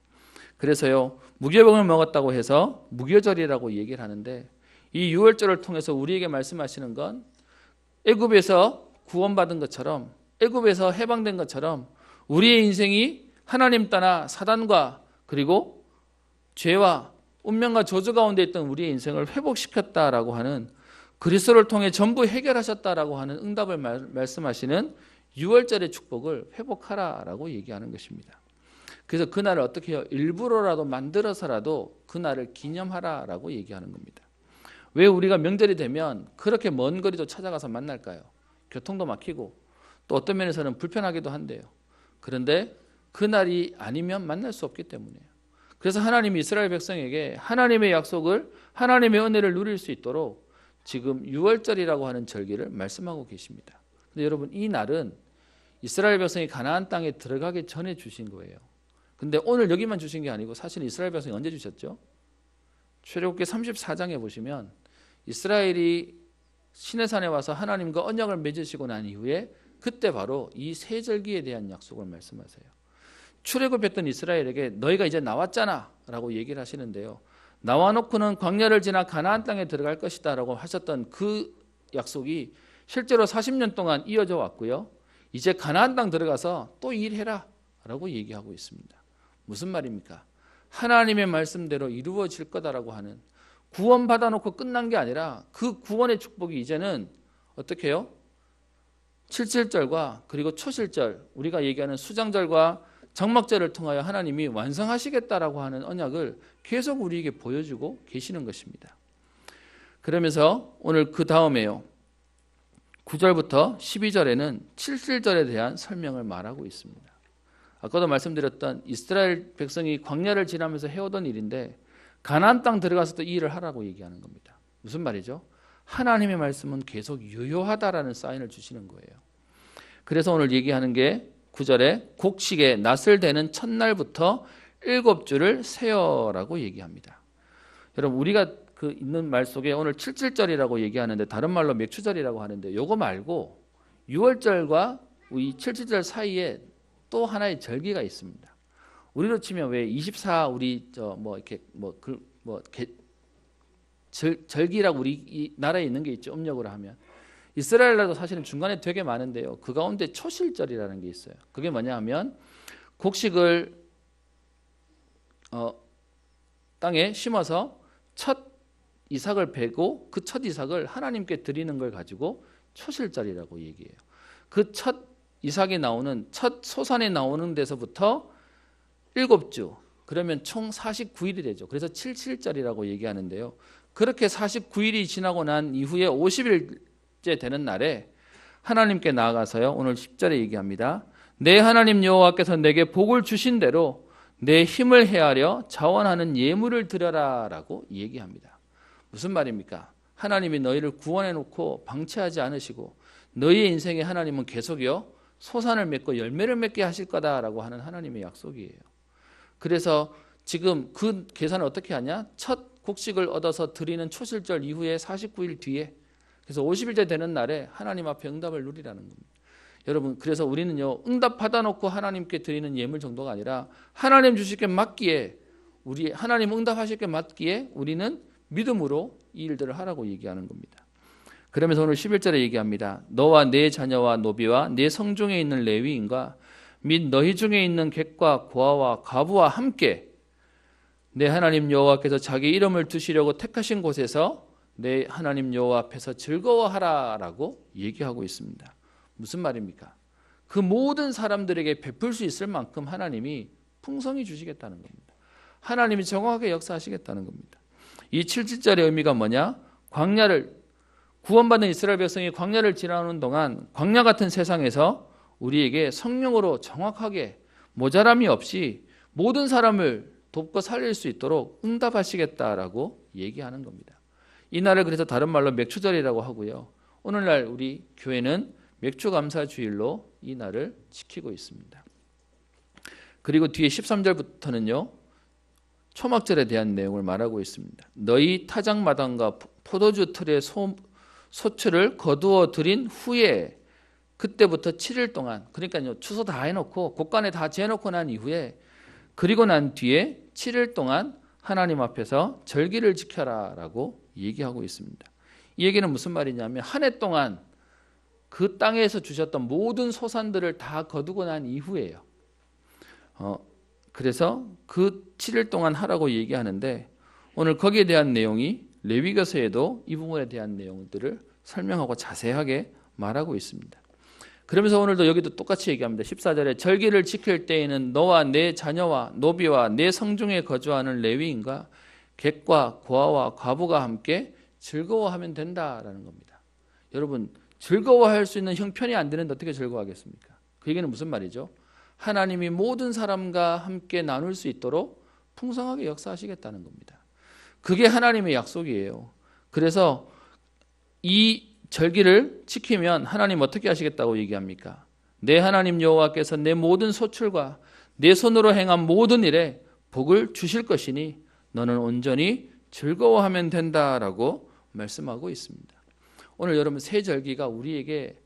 그래서요, 무교병을 먹었다고 해서 무교절이라고 얘기를 하는데 이 유월절을 통해서 우리에게 말씀하시는 건 애굽에서 구원받은 것처럼 애굽에서 해방된 것처럼 우리의 인생이 하나님 떠나 사단과 그리고 죄와 운명과 저주 가운데 있던 우리의 인생을 회복시켰다라고 하는 그리스도를 통해 전부 해결하셨다라고 하는 응답을 말씀하시는 유월절의 축복을 회복하라라고 얘기하는 것입니다. 그래서 그날을 어떻게 해요? 일부러라도 만들어서라도 그날을 기념하라라고 얘기하는 겁니다. 왜 우리가 명절이 되면 그렇게 먼 거리도 찾아가서 만날까요? 교통도 막히고 또 어떤 면에서는 불편하기도 한데요. 그런데 그날이 아니면 만날 수 없기 때문이에요. 그래서 하나님이 이스라엘 백성에게 하나님의 약속을, 하나님의 은혜를 누릴 수 있도록 지금 유월절이라고 하는 절기를 말씀하고 계십니다. 근데 여러분, 이 날은 이스라엘 백성이 가나안 땅에 들어가기 전에 주신 거예요. 근데 오늘 여기만 주신 게 아니고 사실 이스라엘 백성이 언제 주셨죠? 출애굽기 34장에 보시면 이스라엘이 시내산에 와서 하나님과 언약을 맺으시고 난 이후에 그때 바로 이 세 절기에 대한 약속을 말씀하세요. 출애굽했던 이스라엘에게 너희가 이제 나왔잖아 라고 얘기를 하시는데요, 나와 놓고는 광야를 지나 가나안 땅에 들어갈 것이다 라고 하셨던 그 약속이 실제로 40년 동안 이어져 왔고요. 이제 가나안 땅 들어가서 또 일해라 라고 얘기하고 있습니다. 무슨 말입니까? 하나님의 말씀대로 이루어질 거다라고 하는, 구원 받아놓고 끝난 게 아니라 그 구원의 축복이 이제는 어떻게 해요? 77절과 그리고 초실절, 우리가 얘기하는 수장절과 장막절을 통하여 하나님이 완성하시겠다라고 하는 언약을 계속 우리에게 보여주고 계시는 것입니다. 그러면서 오늘 그 다음에요, 9절부터 12절에는 77절에 대한 설명을 말하고 있습니다. 아까도 말씀드렸던 이스라엘 백성이 광야를 지나면서 해오던 일인데 가나안 땅 들어가서도 이 일을 하라고 얘기하는 겁니다. 무슨 말이죠? 하나님의 말씀은 계속 유효하다라는 사인을 주시는 거예요. 그래서 오늘 얘기하는 게 9절에 곡식에 낫을 대는 첫날부터 7주를 세어라고 얘기합니다. 여러분, 우리가 그 있는 말 속에 오늘 77절이라고 얘기하는데 다른 말로 맥추절이라고 하는데, 요거 말고 6월절과 이 77절 사이에 또 하나의 절기가 있습니다. 우리로 치면 왜 24 우리 이렇게 절기라고 우리 이 나라에 있는 게 있죠. 음력으로 하면. 이스라엘도 사실은 중간에 되게 많은데요. 그 가운데 초실절이라는 게 있어요. 그게 뭐냐 하면 곡식을 땅에 심어서 첫 이삭을 베고 그 첫 이삭을 하나님께 드리는 걸 가지고 초실절이라고 얘기해요. 그 첫 이삭이 나오는 첫 소산이 나오는 데서부터 7주, 그러면 총 49일이 되죠. 그래서 77절이라고 얘기하는데요. 그렇게 49일이 지나고 난 이후에 50일째 되는 날에 하나님께 나아가서요, 오늘 10절에 얘기합니다. 내 하나님 여호와께서 내게 복을 주신 대로 내 힘을 헤아려 자원하는 예물을 드려라 라고 얘기합니다. 무슨 말입니까? 하나님이 너희를 구원해 놓고 방치하지 않으시고 너희의 인생에 하나님은 계속요 소산을 맺고 열매를 맺게 하실 거다라고 하는 하나님의 약속이에요. 그래서 지금 그 계산을 어떻게 하냐? 첫 곡식을 얻어서 드리는 초실절 이후에 49일 뒤에, 그래서 50일째 되는 날에 하나님 앞에 응답을 누리라는 겁니다. 여러분, 그래서 우리는요 응답 받아놓고 하나님께 드리는 예물 정도가 아니라 하나님 주실 게 맞기에, 우리 하나님 응답하실 게 맞기에 우리는 믿음으로 이 일들을 하라고 얘기하는 겁니다. 그러면서 오늘 11절에 얘기합니다. 너와 네 자녀와 노비와 네 성중에 있는 레위인과 및 너희 중에 있는 객과 고아와 과부와 함께 내 하나님 여호와께서 자기 이름을 두시려고 택하신 곳에서 내 하나님 여호와 앞에서 즐거워하라라고 얘기하고 있습니다. 무슨 말입니까? 그 모든 사람들에게 베풀 수 있을 만큼 하나님이 풍성히 주시겠다는 겁니다. 하나님이 정확하게 역사하시겠다는 겁니다. 이 77절의 의미가 뭐냐? 광야를, 구원받은 이스라엘 백성이 광야를 지나는 동안 광야 같은 세상에서 우리에게 성령으로 정확하게 모자람이 없이 모든 사람을 돕고 살릴 수 있도록 응답하시겠다라고 얘기하는 겁니다. 이 날을 그래서 다른 말로 맥추절이라고 하고요. 오늘날 우리 교회는 맥추감사주일로 이 날을 지키고 있습니다. 그리고 뒤에 13절부터는요. 초막절에 대한 내용을 말하고 있습니다. 너희 타작마당과 포도주 틀의 소출을 거두어 들인 후에 그때부터 7일 동안, 그러니까요 추수 다 해놓고 곡간에 다 재놓고 난 이후에, 그리고 난 뒤에 7일 동안 하나님 앞에서 절기를 지켜라 라고 얘기하고 있습니다. 이 얘기는 무슨 말이냐면 한 해 동안 그 땅에서 주셨던 모든 소산들을 다 거두고 난 이후에요. 그래서 그 7일 동안 하라고 얘기하는데 오늘 거기에 대한 내용이 레위기서에도 이 부분에 대한 내용들을 설명하고 자세하게 말하고 있습니다. 그러면서 오늘도 여기도 똑같이 얘기합니다. 14절에 절기를 지킬 때에는 너와 내 자녀와 노비와 내 성중에 거주하는 레위인과 객과 고아와 과부가 함께 즐거워하면 된다라는 겁니다. 여러분, 즐거워할 수 있는 형편이 안 되는데 어떻게 즐거워하겠습니까? 그 얘기는 무슨 말이죠? 하나님이 모든 사람과 함께 나눌 수 있도록 풍성하게 역사하시겠다는 겁니다. 그게 하나님의 약속이에요. 그래서 이 절기를 지키면 하나님 어떻게 하시겠다고 얘기합니까? 내 하나님 여호와께서 내 모든 소출과 내 손으로 행한 모든 일에 복을 주실 것이니 너는 온전히 즐거워하면 된다라고 말씀하고 있습니다. 오늘 여러분 새 절기가 우리에게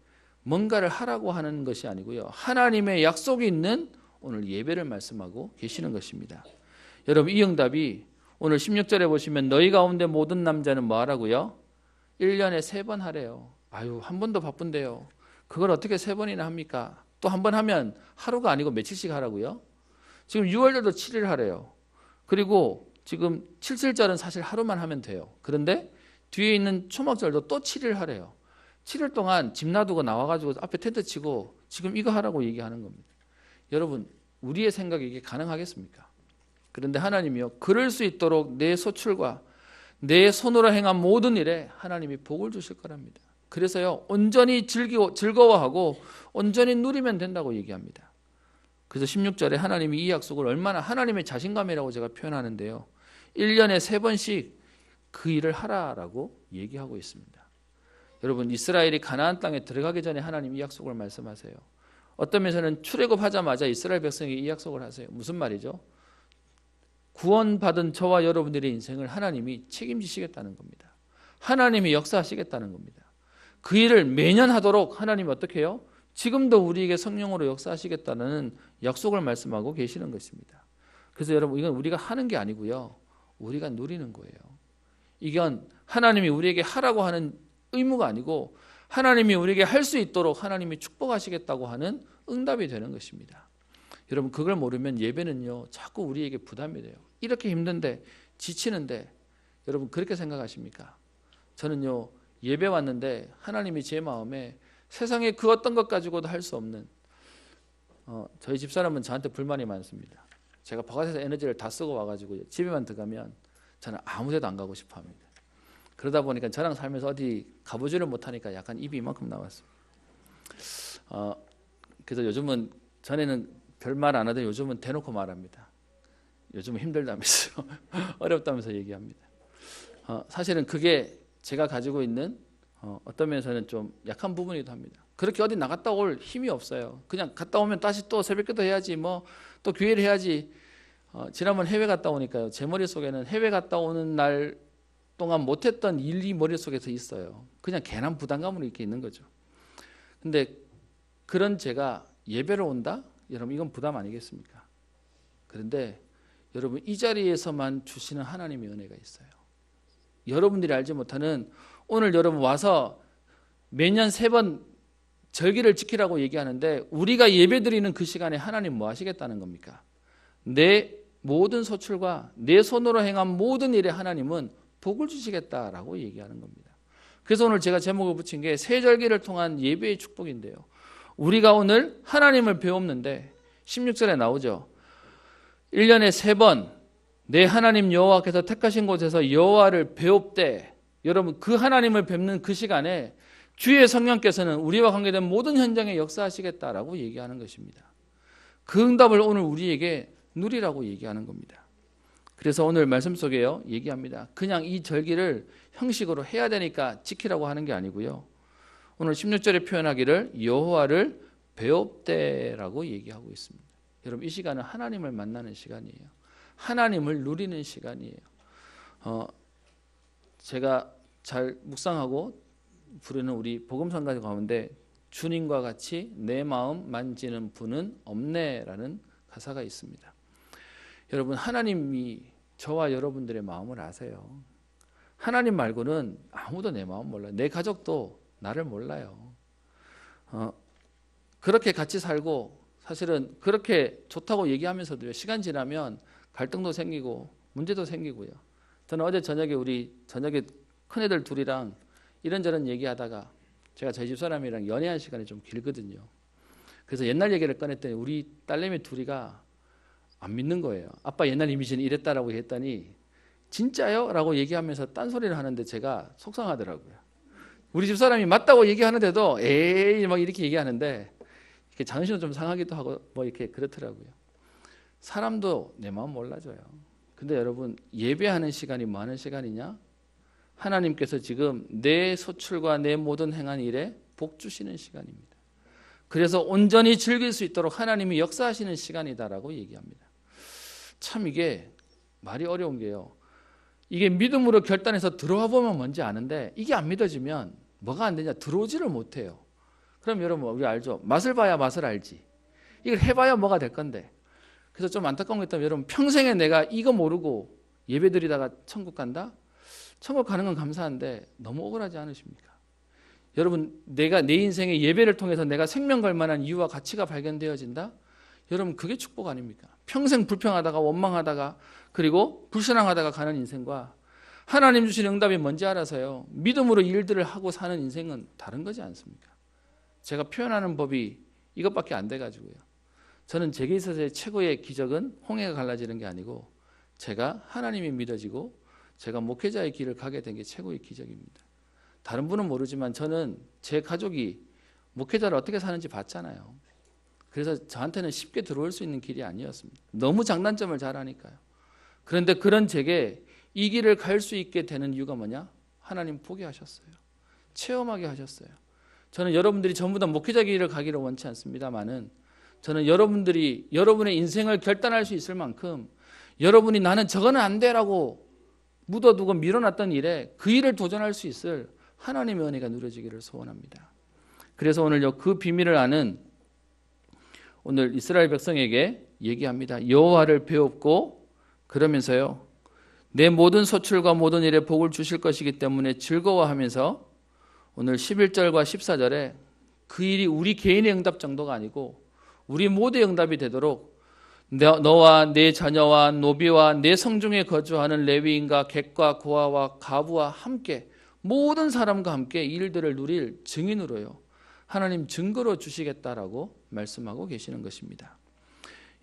뭔가를 하라고 하는 것이 아니고요. 하나님의 약속이 있는 오늘 예배를 말씀하고 계시는 것입니다. 여러분 이 응답이 오늘 16절에 보시면 너희 가운데 모든 남자는 뭐 하라고요? 1년에 3번 하래요. 아유, 한 번도 바쁜데요. 그걸 어떻게 3번이나 합니까? 또 한 번 하면 하루가 아니고 며칠씩 하라고요? 지금 6월절도 7일 하래요. 그리고 지금 77절은 사실 하루만 하면 돼요. 그런데 뒤에 있는 초막절도 또 7일 하래요. 7일 동안 집 놔두고 나와가지고 앞에 텐트 치고 지금 이거 하라고 얘기하는 겁니다. 여러분, 우리의 생각에 이게 가능하겠습니까? 그런데 하나님이요, 그럴 수 있도록 내 소출과 내 손으로 행한 모든 일에 하나님이 복을 주실 거랍니다. 그래서요, 온전히 즐거워하고 온전히 누리면 된다고 얘기합니다. 그래서 16절에 하나님이 이 약속을 얼마나 하나님의 자신감이라고 제가 표현하는데요, 1년에 3번씩 그 일을 하라라고 얘기하고 있습니다. 여러분, 이스라엘이 가나안 땅에 들어가기 전에 하나님이 이 약속을 말씀하세요. 어떤 면에서는 출애굽하자마자 이스라엘 백성이 이 약속을 하세요. 무슨 말이죠? 구원받은 저와 여러분들의 인생을 하나님이 책임지시겠다는 겁니다. 하나님이 역사하시겠다는 겁니다. 그 일을 매년 하도록 하나님이 어떻게 해요? 지금도 우리에게 성령으로 역사하시겠다는 약속을 말씀하고 계시는 것입니다. 그래서 여러분, 이건 우리가 하는 게 아니고요, 우리가 누리는 거예요. 이건 하나님이 우리에게 하라고 하는 의무가 아니고 하나님이 우리에게 할 수 있도록 하나님이 축복하시겠다고 하는 응답이 되는 것입니다. 여러분, 그걸 모르면 예배는요, 자꾸 우리에게 부담이 돼요. 이렇게 힘든데, 지치는데, 여러분 그렇게 생각하십니까? 저는요, 예배 왔는데 하나님이 제 마음에 세상에 그 어떤 것 가지고도 할 수 없는, 저희 집사람은 저한테 불만이 많습니다. 제가 바깥에서 에너지를 다 쓰고 와가지고 집에만 들어가면 저는 아무 데도 안 가고 싶어 합니다. 그러다 보니까 저랑 살면서 어디 가보지를 못하니까 약간 입이 이만큼 나왔어요. 그래서 요즘은, 전에는 별말 안 하던 요즘은 대놓고 말합니다. 요즘은 힘들다면서 어렵다면서 얘기합니다. 사실은 그게 제가 가지고 있는 어떤 면에서는 좀 약한 부분이기도 합니다. 그렇게 어디 나갔다 올 힘이 없어요. 그냥 갔다 오면 다시 또 새벽기도 해야지, 뭐 또 교회를 해야지. 지난번 해외 갔다 오니까요, 제 머릿속에는 해외 갔다 오는 날 동안 못했던 일이 머릿속에서 있어요. 그냥 괜한 부담감으로 이렇게 있는 거죠. 근데 그런 제가 예배를 온다? 여러분, 이건 부담 아니겠습니까? 그런데 여러분, 이 자리에서만 주시는 하나님의 은혜가 있어요. 여러분들이 알지 못하는, 오늘 여러분 와서 매년 3번 절기를 지키라고 얘기하는데 우리가 예배드리는 그 시간에 하나님 뭐 하시겠다는 겁니까? 내 모든 소출과 내 손으로 행한 모든 일에 하나님은 복을 주시겠다라고 얘기하는 겁니다. 그래서 오늘 제가 제목을 붙인 게 새 절기를 통한 예배의 축복인데요, 우리가 오늘 하나님을 배웠는데 16절에 나오죠. 1년에 3번 내 하나님 여호와께서 택하신 곳에서 여호와를 배웁되, 여러분 그 하나님을 뵙는 그 시간에 주의 성령께서는 우리와 관계된 모든 현장에 역사하시겠다라고 얘기하는 것입니다. 그 응답을 오늘 우리에게 누리라고 얘기하는 겁니다. 그래서 오늘 말씀 속에요, 얘기합니다. 그냥 이 절기를 형식으로 해야 되니까 지키라고 하는 게 아니고요, 오늘 16절에 표현하기를 여호와를 배웁되라고 얘기하고 있습니다. 여러분, 이 시간은 하나님을 만나는 시간이에요. 하나님을 누리는 시간이에요. 제가 잘 묵상하고 부르는 우리 복음성가 가운데 주님과 같이 내 마음 만지는 분은 없네라는 가사가 있습니다. 여러분, 하나님이 저와 여러분들의 마음을 아세요. 하나님 말고는 아무도 내 마음 몰라요. 내 가족도 나를 몰라요. 그렇게 같이 살고 사실은 그렇게 좋다고 얘기하면서도요, 시간 지나면 갈등도 생기고 문제도 생기고요. 저는 어제 저녁에 큰애들 둘이랑 이런저런 얘기하다가, 제가 저희 집사람이랑 연애한 시간이 좀 길거든요. 그래서 옛날 얘기를 꺼냈더니 우리 딸내미 둘이가 안 믿는 거예요. 아빠 옛날 이미지는 이랬다라고 했더니 진짜요? 라고 얘기하면서 딴소리를 하는데 제가 속상하더라고요. 우리 집사람이 맞다고 얘기하는데도 에이 막 이렇게 얘기하는데 이렇게 자존심도 좀 상하기도 하고 뭐 이렇게 그렇더라고요. 사람도 내 마음 몰라줘요. 근데 여러분, 예배하는 시간이 뭐 하는 시간이냐? 하나님께서 지금 내 소출과 내 모든 행한 일에 복 주시는 시간입니다. 그래서 온전히 즐길 수 있도록 하나님이 역사하시는 시간이다라고 얘기합니다. 참 이게 말이 어려운 게요, 이게 믿음으로 결단해서 들어와 보면 뭔지 아는데 이게 안 믿어지면 뭐가 안 되냐, 들어오지를 못해요. 그럼 여러분, 우리 알죠? 맛을 봐야 맛을 알지. 이걸 해봐야 뭐가 될 건데. 그래서 좀 안타까운 게 있다면, 여러분 평생에 내가 이거 모르고 예배드리다가 천국 간다? 천국 가는 건 감사한데 너무 억울하지 않으십니까? 여러분, 내가 내 인생의 예배를 통해서 내가 생명 걸 만한 이유와 가치가 발견되어진다? 여러분, 그게 축복 아닙니까? 평생 불평하다가 원망하다가 그리고 불신앙하다가 가는 인생과 하나님 주신 응답이 뭔지 알아서요, 믿음으로 일들을 하고 사는 인생은 다른 거지 않습니까? 제가 표현하는 법이 이것밖에 안 돼가지고요. 저는 제게 있어서의 최고의 기적은 홍해가 갈라지는 게 아니고 제가 하나님이 믿어지고 제가 목회자의 길을 가게 된 게 최고의 기적입니다. 다른 분은 모르지만 저는 제 가족이 목회자를 어떻게 사는지 봤잖아요. 그래서 저한테는 쉽게 들어올 수 있는 길이 아니었습니다. 너무 장단점을 잘 아니까요. 그런데 그런 제게 이 길을 갈 수 있게 되는 이유가 뭐냐? 하나님 포기하셨어요. 체험하게 하셨어요. 저는 여러분들이 전부 다 목회자 길을 가기를 원치 않습니다만은 저는 여러분들이 여러분의 인생을 결단할 수 있을 만큼 여러분이 나는 저거는 안 돼라고 묻어두고 밀어놨던 일에 그 일을 도전할 수 있을 하나님의 은혜가 누려지기를 소원합니다. 그래서 오늘요, 그 비밀을 아는 오늘 이스라엘 백성에게 얘기합니다. 여호와를 배웁고 그러면서요, 내 모든 소출과 모든 일에 복을 주실 것이기 때문에 즐거워하면서 오늘 11절과 14절에 그 일이 우리 개인의 응답 정도가 아니고 우리 모두의 응답이 되도록 너와 내 자녀와 노비와 내 성중에 거주하는 레위인과 객과 고아와 가부와 함께 모든 사람과 함께 이 일들을 누릴 증인으로요, 하나님 증거로 주시겠다라고 말씀하고 계시는 것입니다.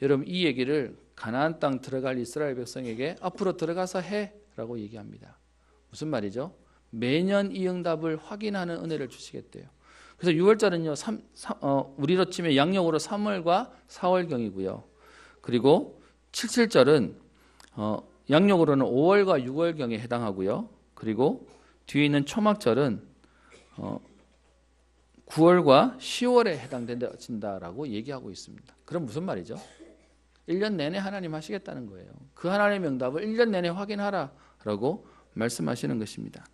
여러분, 이 얘기를 가나안 땅 들어갈 이스라엘 백성에게 앞으로 들어가서 해라고 얘기합니다. 무슨 말이죠? 매년 이 응답을 확인하는 은혜를 주시겠대요. 그래서 6월절은요, 우리로 치면 양력으로 3월과 4월경이고요. 그리고 77절은 양력으로는 5월과 6월경에 해당하고요. 그리고 뒤에 있는 초막절은 9월과 10월에 해당된다라고 얘기하고 있습니다. 그럼 무슨 말이죠? 1년 내내 하나님 하시겠다는 거예요. 그 하나님의 응답을 1년 내내 확인하라라고 말씀하시는 것입니다.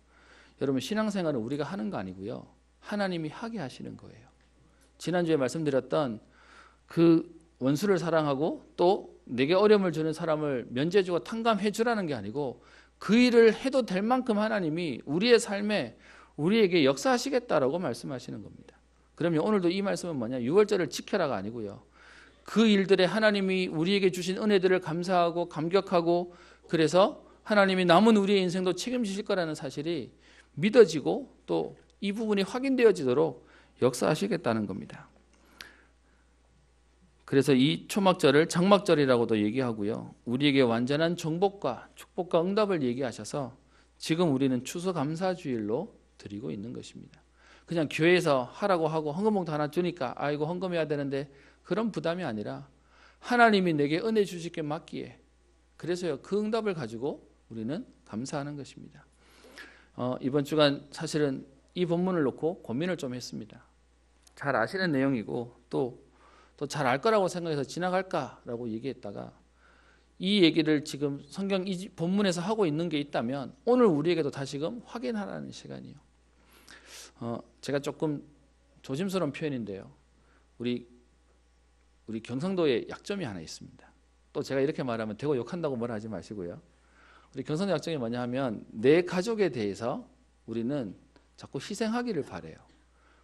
여러분, 신앙생활은 우리가 하는 거 아니고요, 하나님이 하게 하시는 거예요. 지난주에 말씀드렸던 그 원수를 사랑하고 또 내게 어려움을 주는 사람을 면제해주고 탕감해주라는 게 아니고 그 일을 해도 될 만큼 하나님이 우리의 삶에 우리에게 역사하시겠다라고 말씀하시는 겁니다. 그러면 오늘도 이 말씀은 뭐냐? 6월절을 지켜라가 아니고요, 그 일들에 하나님이 우리에게 주신 은혜들을 감사하고 감격하고 그래서 하나님이 남은 우리의 인생도 책임지실 거라는 사실이 믿어지고 또 이 부분이 확인되어지도록 역사하시겠다는 겁니다. 그래서 이 초막절을 장막절이라고도 얘기하고요, 우리에게 완전한 정복과 축복과 응답을 얘기하셔서 지금 우리는 추수감사주일로 드리고 있는 것입니다. 그냥 교회에서 하라고 하고 헌금봉투 하나 주니까 아이고 헌금해야 되는데 그런 부담이 아니라 하나님이 내게 은혜 주시게 맡기에 그래서요, 그 응답을 가지고 우리는 감사하는 것입니다. 이번 주간 사실은 이 본문을 놓고 고민을 좀 했습니다. 잘 아시는 내용이고 또 잘 알 거라고 생각해서 지나갈까라고 얘기했다가 이 얘기를 지금 성경 이 본문에서 하고 있는 게 있다면 오늘 우리에게도 다시금 확인하라는 시간이에요. 제가 조금 조심스러운 표현인데요, 우리 경상도에 약점이 하나 있습니다. 또 제가 이렇게 말하면 대고 욕한다고 뭐라 하지 마시고요. 우리 경상도 약점이 뭐냐 하면 내 가족에 대해서 우리는 자꾸 희생하기를 바래요.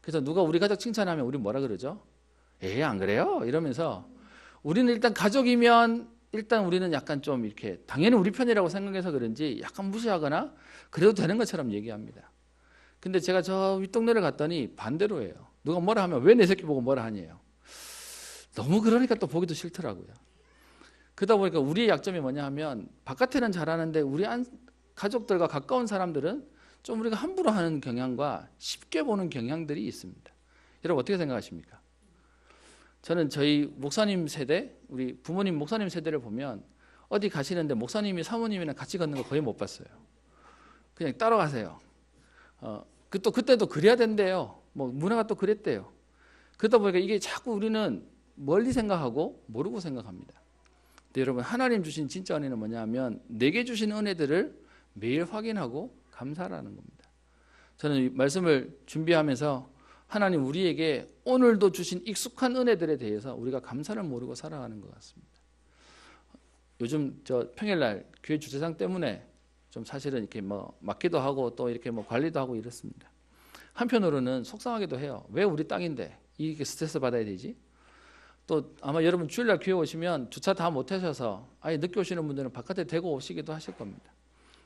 그래서 누가 우리 가족 칭찬하면 우리 뭐라 그러죠? 안 그래요? 이러면서 우리는 일단 가족이면 일단 우리는 약간 좀 이렇게 당연히 우리 편이라고 생각해서 그런지 약간 무시하거나 그래도 되는 것처럼 얘기합니다. 근데 제가 저 윗동네를 갔더니 반대로예요. 누가 뭐라 하면 왜 내 새끼 보고 뭐라 하냐요. 너무 그러니까 또 보기도 싫더라고요. 그러다 보니까 우리의 약점이 뭐냐 하면 바깥에는 잘하는데 우리 가족들과 가까운 사람들은 좀 우리가 함부로 하는 경향과 쉽게 보는 경향들이 있습니다. 여러분 어떻게 생각하십니까? 저는 저희 목사님 세대, 우리 부모님 목사님 세대를 보면 어디 가시는데 목사님이 사모님이랑 같이 걷는 거 거의 못 봤어요. 그냥 따라가세요. 또 그때도 그래야 된대요. 뭐 문화가 또 그랬대요. 그러다 보니까 이게 자꾸 우리는 멀리 생각하고 모르고 생각합니다. 근데 여러분, 하나님 주신 진짜 은혜는 뭐냐 하면 내게 주신 은혜들을 매일 확인하고 감사하라는 겁니다. 저는 이 말씀을 준비하면서 하나님 우리에게 오늘도 주신 익숙한 은혜들에 대해서 우리가 감사를 모르고 살아가는 것 같습니다. 요즘 저 평일날 교회 주차장 때문에 좀 사실은 이렇게 뭐 맡기도 하고 또 이렇게 뭐 관리도 하고 이렇습니다. 한편으로는 속상하기도 해요. 왜 우리 땅인데 이렇게 스트레스 받아야 되지? 또 아마 여러분 주일날 교회 오시면 주차 다 못 하셔서 아예 늦게 오시는 분들은 바깥에 대고 오시기도 하실 겁니다.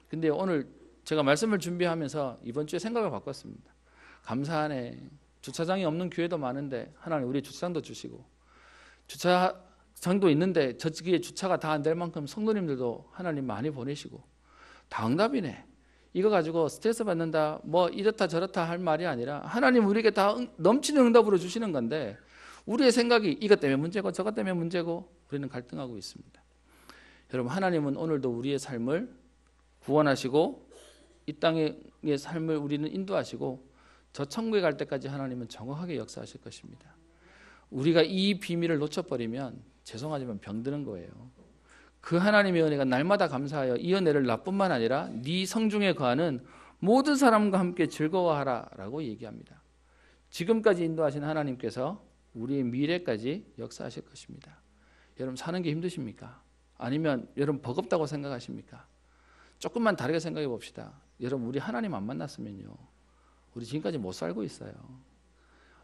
근데 오늘 제가 말씀을 준비하면서 이번 주에 생각을 바꿨습니다. 감사하네. 주차장이 없는 교회도 많은데 하나님 우리 주차장도 주시고, 주차장도 있는데 저기에 주차가 다 안 될 만큼 성도님들도 하나님 많이 보내시고, 다 응답이네. 이거 가지고 스트레스 받는다 뭐 이렇다 저렇다 할 말이 아니라 하나님 우리에게 다 넘치는 응답으로 주시는 건데, 우리의 생각이 이것 때문에 문제고 저것 때문에 문제고 우리는 갈등하고 있습니다. 여러분, 하나님은 오늘도 우리의 삶을 구원하시고 이 땅의 삶을 우리는 인도하시고 저 천국에 갈 때까지 하나님은 정확하게 역사하실 것입니다. 우리가 이 비밀을 놓쳐버리면 죄송하지만 병드는 거예요. 그 하나님의 은혜가 날마다 감사하여 이 은혜를 나뿐만 아니라 네 성중에 거하는 모든 사람과 함께 즐거워하라 라고 얘기합니다. 지금까지 인도하신 하나님께서 우리의 미래까지 역사하실 것입니다. 여러분, 사는 게 힘드십니까? 아니면 여러분 버겁다고 생각하십니까? 조금만 다르게 생각해 봅시다. 여러분, 우리 하나님 안 만났으면요, 우리 지금까지 못 살고 있어요.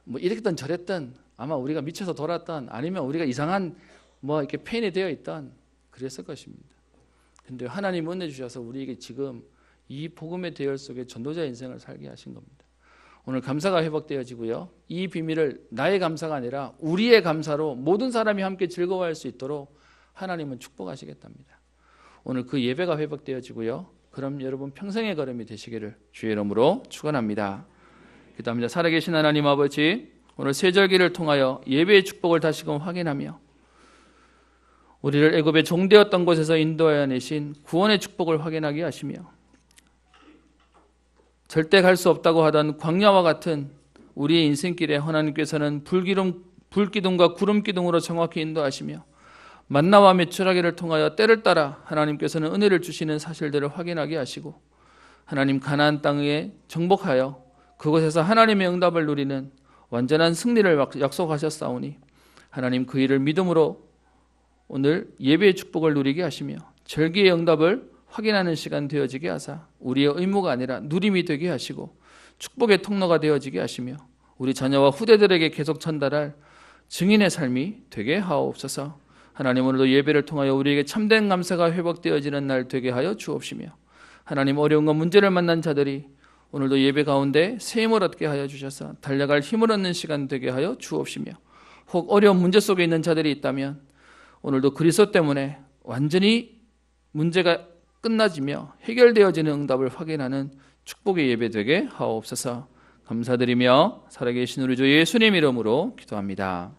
뭐 이랬든 저랬든 아마 우리가 미쳐서 돌았던, 아니면 우리가 이상한 뭐 이렇게 페인이 되어 있던 그랬을 것입니다. 근데 하나님 은혜 주셔서 우리에게 지금 이 복음의 대열 속에 전도자 인생을 살게 하신 겁니다. 오늘 감사가 회복되어지고요, 이 비밀을 나의 감사가 아니라 우리의 감사로 모든 사람이 함께 즐거워할 수 있도록 하나님은 축복하시겠답니다. 오늘 그 예배가 회복되어지고요, 그럼 여러분 평생의 걸음이 되시기를 주의 이름으로 축원합니다. 기도합니다. 살아계신 하나님 아버지, 오늘 세절기를 통하여 예배의 축복을 다시금 확인하며 우리를 애굽의 종되었던 곳에서 인도하여 내신 구원의 축복을 확인하게 하시며, 절대 갈 수 없다고 하던 광야와 같은 우리의 인생길에 하나님께서는 불기둥과 구름기둥으로 정확히 인도하시며, 만나와 메추라기를 통하여 때를 따라 하나님께서는 은혜를 주시는 사실들을 확인하게 하시고, 하나님 가나안 땅에 정복하여 그곳에서 하나님의 응답을 누리는 완전한 승리를 약속하셨사오니, 하나님 그 일을 믿음으로 오늘 예배의 축복을 누리게 하시며 절기의 응답을 확인하는 시간 되어지게 하사 우리의 의무가 아니라 누림이 되게 하시고 축복의 통로가 되어지게 하시며 우리 자녀와 후대들에게 계속 전달할 증인의 삶이 되게 하옵소서. 하나님, 오늘도 예배를 통하여 우리에게 참된 감사가 회복되어지는 날 되게 하여 주옵시며, 하나님 어려움과 문제를 만난 자들이 오늘도 예배 가운데 새 힘을 얻게 하여 주셔서 달려갈 힘을 얻는 시간 되게 하여 주옵시며, 혹 어려운 문제 속에 있는 자들이 있다면 오늘도 그리스도 때문에 완전히 문제가 끝나지며 해결되어지는 응답을 확인하는 축복의 예배 되게 하옵소서. 감사드리며 살아계신 우리 주 예수님 이름으로 기도합니다.